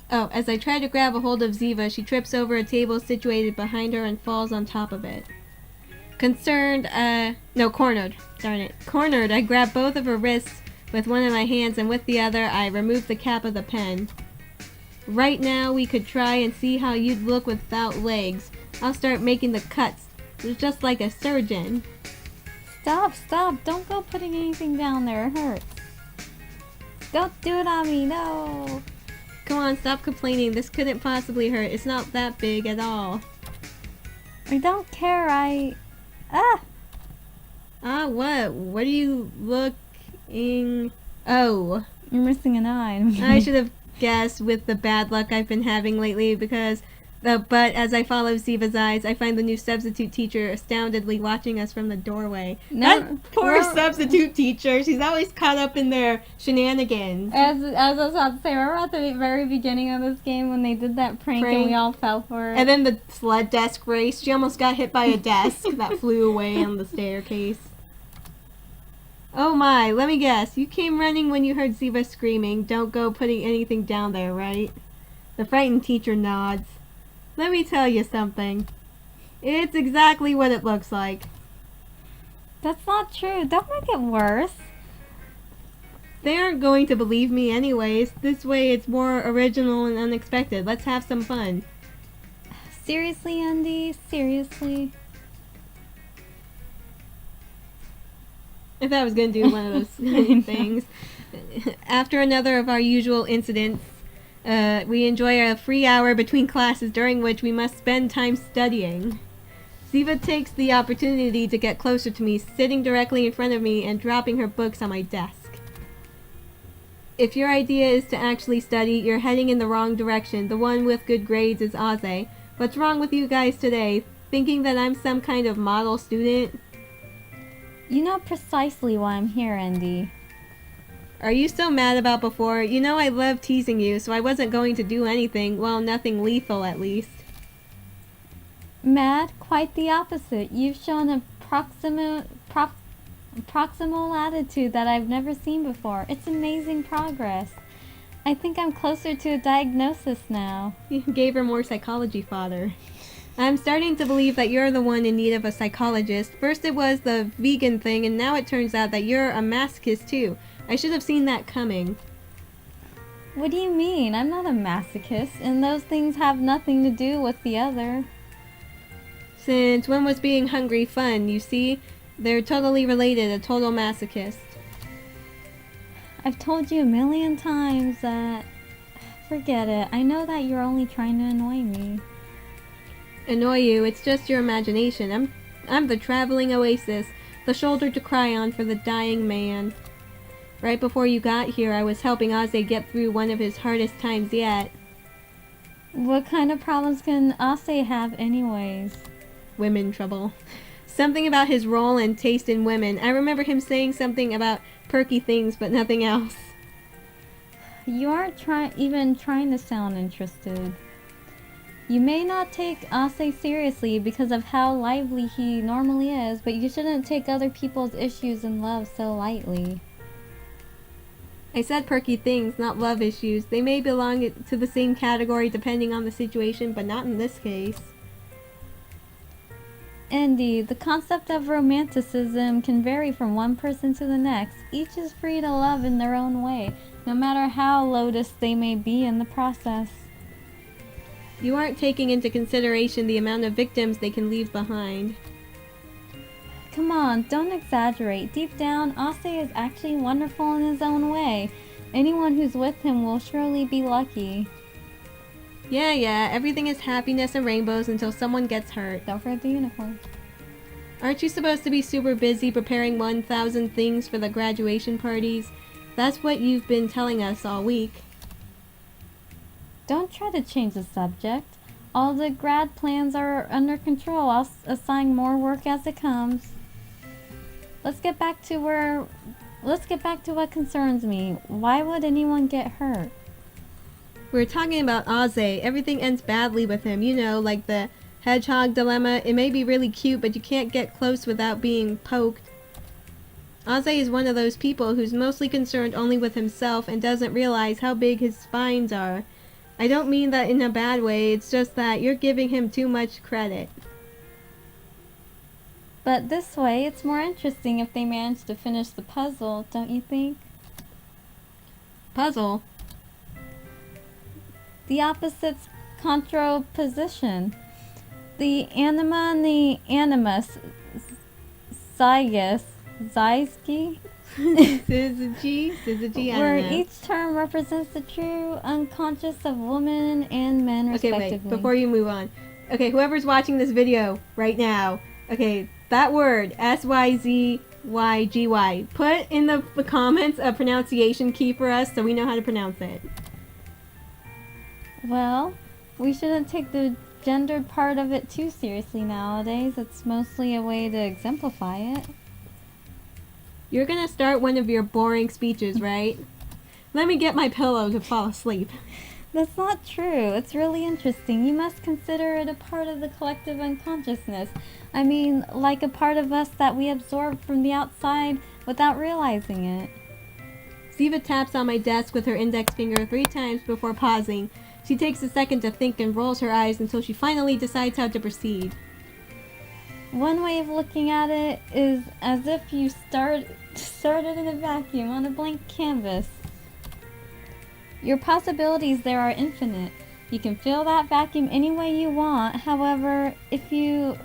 Oh, as I try to grab a hold of Ziva, she trips over a table situated behind her and falls on top of it. Cornered. Darn it. Cornered, I grab both of her wrists with one of my hands, and with the other, I remove the cap of the pen. Right now, we could try and see how you'd look without legs. I'll start making the cuts, just like a surgeon. Stop. Don't go putting anything down there. It hurts. Don't do it on me, no. Come on, stop complaining. This couldn't possibly hurt. It's not that big at all. I don't care, What? What are you looking... Oh. You're missing an eye. I should have guessed with the bad luck I've been having lately but as I follow Ziva's eyes, I find the new substitute teacher astoundedly watching us from the doorway. That poor substitute teacher. She's always caught up in their shenanigans. As I was about to say, remember at the very beginning of this game when they did that prank and we all fell for it? And then the sled desk race. She almost got hit by a desk that flew away on the staircase. Oh my, let me guess. You came running when you heard Ziva screaming, "Don't go putting anything down there," right? The frightened teacher nods. Let me tell you something. It's exactly what it looks like. That's not true. Don't make it worse. They aren't going to believe me anyways. This way it's more original and unexpected. Let's have some fun. Seriously, Andy? Seriously? I thought I was going to do one of those things. After another of our usual incidents, we enjoy a free hour between classes during which we must spend time studying. Ziva takes the opportunity to get closer to me, sitting directly in front of me and dropping her books on my desk. If your idea is to actually study, you're heading in the wrong direction. The one with good grades is Ausse. What's wrong with you guys today? Thinking that I'm some kind of model student? You know precisely why I'm here, Andy. Are you so mad about before? You know I love teasing you, so I wasn't going to do anything. Well, nothing lethal at least. Mad? Quite the opposite. You've shown a proximal attitude that I've never seen before. It's amazing progress. I think I'm closer to a diagnosis now. You gave her more psychology fodder. I'm starting to believe that you're the one in need of a psychologist. First it was the vegan thing, and now it turns out that you're a masochist too. I should have seen that coming. What do you mean? I'm not a masochist, and those things have nothing to do with the other. Since when was being hungry fun, you see? They're totally related, a total masochist. I've told you a million times that... Forget it. I know that you're only trying to annoy me. Annoy you? It's just your imagination. I'm the traveling oasis, the shoulder to cry on for the dying man. Right before you got here, I was helping Ausse get through one of his hardest times yet. What kind of problems can Ausse have anyways? Women trouble. Something about his role and taste in women. I remember him saying something about perky things, but nothing else. You aren't even trying to sound interested. You may not take Ausse seriously because of how lively he normally is, but you shouldn't take other people's issues and love so lightly. I said perky things, not love issues. They may belong to the same category depending on the situation, but not in this case. Andy, the concept of romanticism can vary from one person to the next. Each is free to love in their own way, no matter how lotus they may be in the process. You aren't taking into consideration the amount of victims they can leave behind. Come on, don't exaggerate. Deep down, Ausse is actually wonderful in his own way. Anyone who's with him will surely be lucky. Yeah, everything is happiness and rainbows until someone gets hurt. Don't forget the uniform. Aren't you supposed to be super busy preparing 1,000 things for the graduation parties? That's what you've been telling us all week. Don't try to change the subject. All the grad plans are under control. I'll assign more work as it comes. Let's get back to what concerns me. Why would anyone get hurt? We're talking about Ausse. Everything ends badly with him. You know, like the hedgehog dilemma. It may be really cute, but you can't get close without being poked. Ausse is one of those people who's mostly concerned only with himself and doesn't realize how big his spines are. I don't mean that in a bad way, it's just that you're giving him too much credit. But this way, it's more interesting if they manage to finish the puzzle, don't you think? Puzzle? The opposites contraposition. The anima and the animus. Zygus. Zyski? Syzygy, I Where don't know. each term represents the true unconscious of women and men respectively. Okay, wait, before you move on. Okay, whoever's watching this video right now, okay, that word, S-Y-Z-Y-G-Y, put in the comments a pronunciation key for us so we know how to pronounce it. Well, we shouldn't take the gendered part of it too seriously nowadays. It's mostly a way to exemplify it. You're gonna start one of your boring speeches, right? Let me get my pillow to fall asleep. That's not true. It's really interesting. You must consider it a part of the collective unconsciousness. I mean, like a part of us that we absorb from the outside without realizing it. Ziva taps on my desk with her index finger 3 times before pausing. She takes a second to think and rolls her eyes until she finally decides how to proceed. One way of looking at it is as if you started in a vacuum on a blank canvas. Your possibilities there are infinite. You can fill that vacuum any way you want. However, if you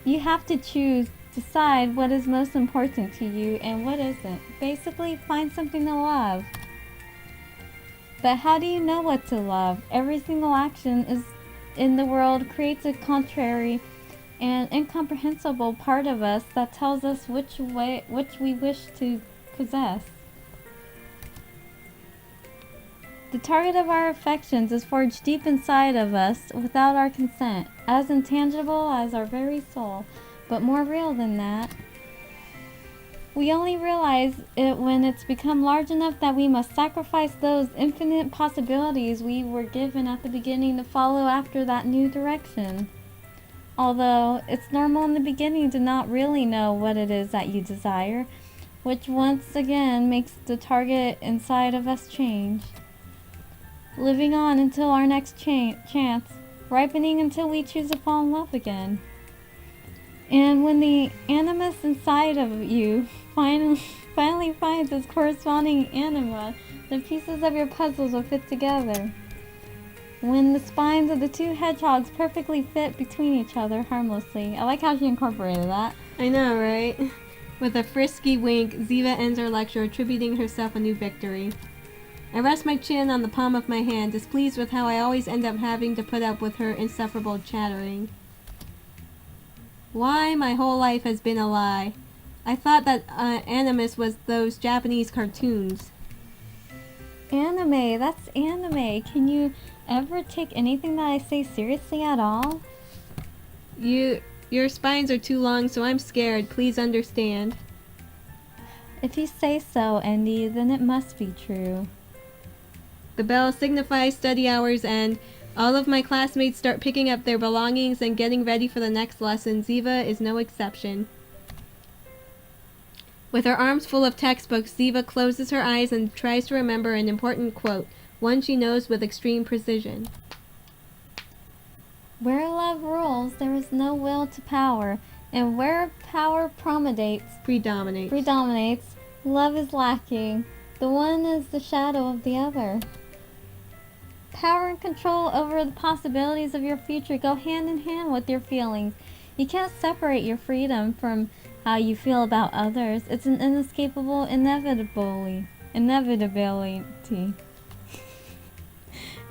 have to decide what is most important to you and what isn't. Basically, find something to love. But how do you know what to love? Every single action in the world creates a contrary and incomprehensible part of us that tells us which we wish to possess. The target of our affections is forged deep inside of us without our consent, as intangible as our very soul, but more real than that. We only realize it when it's become large enough that we must sacrifice those infinite possibilities we were given at the beginning to follow after that new direction. Although it's normal in the beginning to not really know what it is that you desire, which once again makes the target inside of us change. Living on until our next chance, ripening until we choose to fall in love again. And when the animus inside of you finally finds its corresponding anima, the pieces of your puzzles will fit together. When the spines of the 2 hedgehogs perfectly fit between each other harmlessly. I like how she incorporated that. I know, right? With a frisky wink, Ziva ends her lecture, attributing herself a new victory. I rest my chin on the palm of my hand, displeased with how I always end up having to put up with her insufferable chattering. Why, my whole life has been a lie. I thought that animus was those Japanese cartoons. Anime, that's anime. Can you ever take anything that I say seriously at all? Your spines are too long, so I'm scared. Please understand. If you say so, Andy, then it must be true. The bell signifies study hours end. All of my classmates start picking up their belongings and getting ready for the next lesson. Ziva is no exception. With her arms full of textbooks, Ziva closes her eyes and tries to remember an important quote, one she knows with extreme precision. Where love rules, there is no will to power, and where power predominates, love is lacking. The one is the shadow of the other. Power and control over the possibilities of your future go hand in hand with your feelings. You can't separate your freedom from how you feel about others. It's an inescapable inevitability.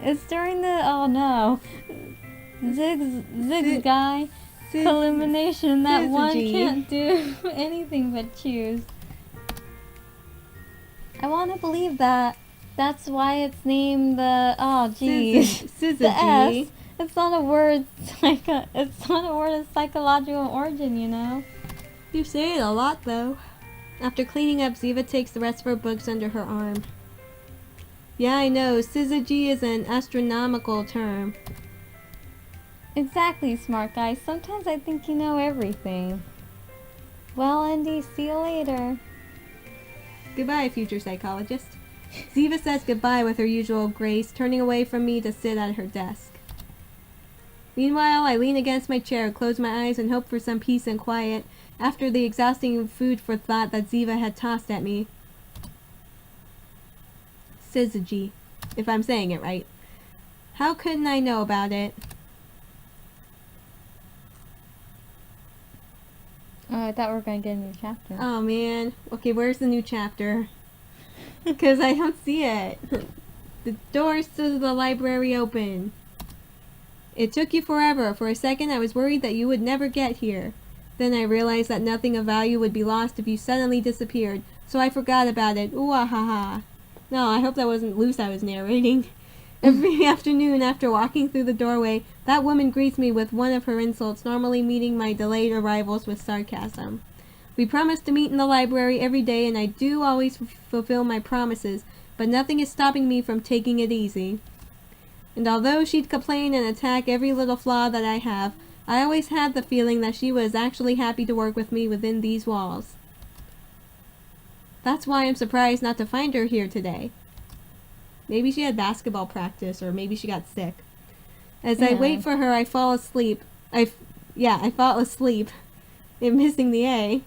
It's during the zig guy illumination that one can't do anything but choose. I want to believe that. That's why it's named the the S. It's not a word. It's not a word of psychological origin, you know. You say it a lot, though. After cleaning up, Ziva takes the rest of her books under her arm. Yeah, I know. Syzygy is an astronomical term. Exactly, smart guy. Sometimes I think you know everything. Well, Andy, see you later. Goodbye, future psychologist. Ziva says goodbye with her usual grace, turning away from me to sit at her desk. Meanwhile, I lean against my chair, close my eyes, and hope for some peace and quiet after the exhausting food for thought that Ziva had tossed at me. Syzygy, if I'm saying it right. How couldn't I know about it? Oh, I thought we were going to get a new chapter. Oh man. Okay, where's the new chapter? Because I don't see it. The doors to the library open. It took you forever. For a second I was worried that you would never get here. Then I realized that nothing of value would be lost if you suddenly disappeared, so I forgot about it. Ooh ah ha ha. No, I hope that wasn't Luce I was narrating. Every afternoon after walking through the doorway, that woman greets me with one of her insults, normally meeting my delayed arrivals with sarcasm. We promise to meet in the library every day, and I do always fulfill my promises, but nothing is stopping me from taking it easy. And although she'd complain and attack every little flaw that I have, I always had the feeling that she was actually happy to work with me within these walls. That's why I'm surprised not to find her here today. Maybe she had basketball practice, or maybe she got sick. As I wait for her, I fall asleep. I fall asleep. I'm missing the A.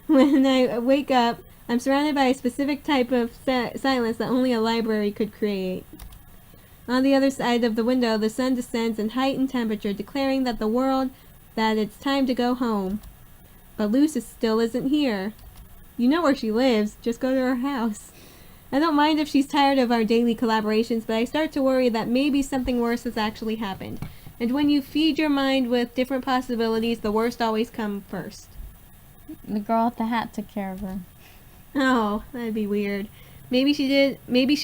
When I wake up, I'm surrounded by a specific type of silence that only a library could create. On the other side of the window, the sun descends in heightened temperature, declaring that it's time to go home. But Luce still isn't here. You know where she lives. Just go to her house. I don't mind if she's tired of our daily collaborations, but I start to worry that maybe something worse has actually happened. And when you feed your mind with different possibilities, the worst always comes first. The girl with the hat took care of her. Oh, that'd be weird. Maybe she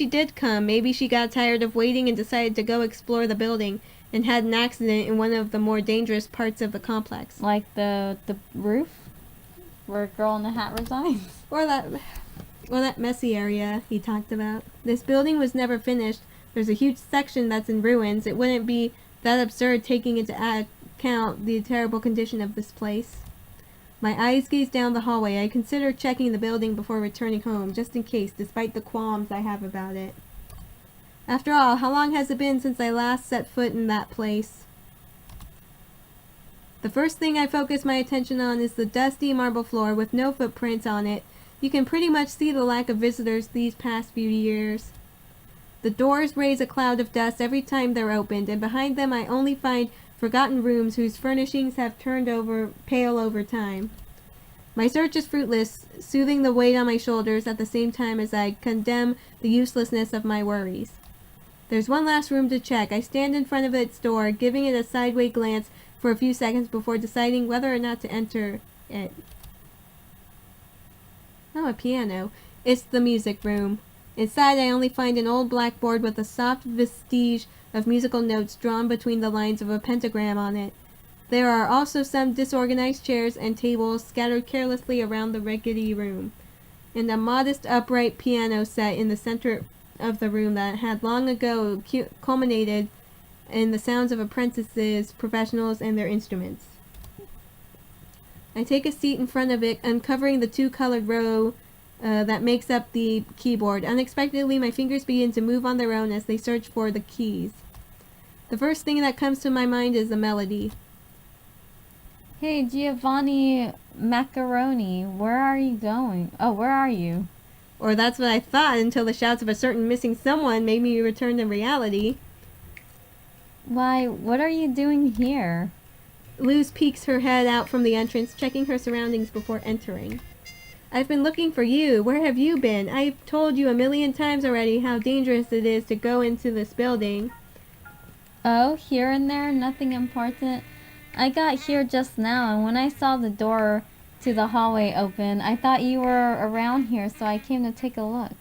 did come. Maybe she got tired of waiting and decided to go explore the building and had an accident in one of the more dangerous parts of the complex. Like the roof? Where a girl in the hat resides? Or that messy area he talked about. This building was never finished. There's a huge section that's in ruins. It wouldn't be that absurd taking into account the terrible condition of this place. My eyes gaze down the hallway. I consider checking the building before returning home, just in case, despite the qualms I have about it. After all, how long has it been since I last set foot in that place? The first thing I focus my attention on is the dusty marble floor with no footprints on it. You can pretty much see the lack of visitors these past few years. The doors raise a cloud of dust every time they're opened, and behind them I only find forgotten rooms whose furnishings have turned pale over time. My search is fruitless, soothing the weight on my shoulders at the same time as I condemn the uselessness of my worries. There's one last room to check. I stand in front of its door, giving it a sideways glance for a few seconds before deciding whether or not to enter it. Oh, a piano. It's the music room. Inside I only find an old blackboard with a soft vestige of musical notes drawn between the lines of a pentagram on it. There are also some disorganized chairs and tables scattered carelessly around the rickety room, and a modest upright piano set in the center of the room that had long ago culminated in the sounds of apprentices, professionals, and their instruments. I take a seat in front of it, uncovering the two-colored row that makes up the keyboard. Unexpectedly, my fingers begin to move on their own as they search for the keys. The first thing that comes to my mind is the melody. Hey, Giovanni Macaroni, where are you going? Oh, where are you? Or that's what I thought until the shouts of a certain missing someone made me return to reality. Why, what are you doing here? Luce peeks her head out from the entrance, checking her surroundings before entering. I've been looking for you. Where have you been? I've told you a million times already how dangerous it is to go into this building. Oh, here and there, nothing important. I got here just now, and when I saw the door to the hallway open, I thought you were around here, so I came to take a look.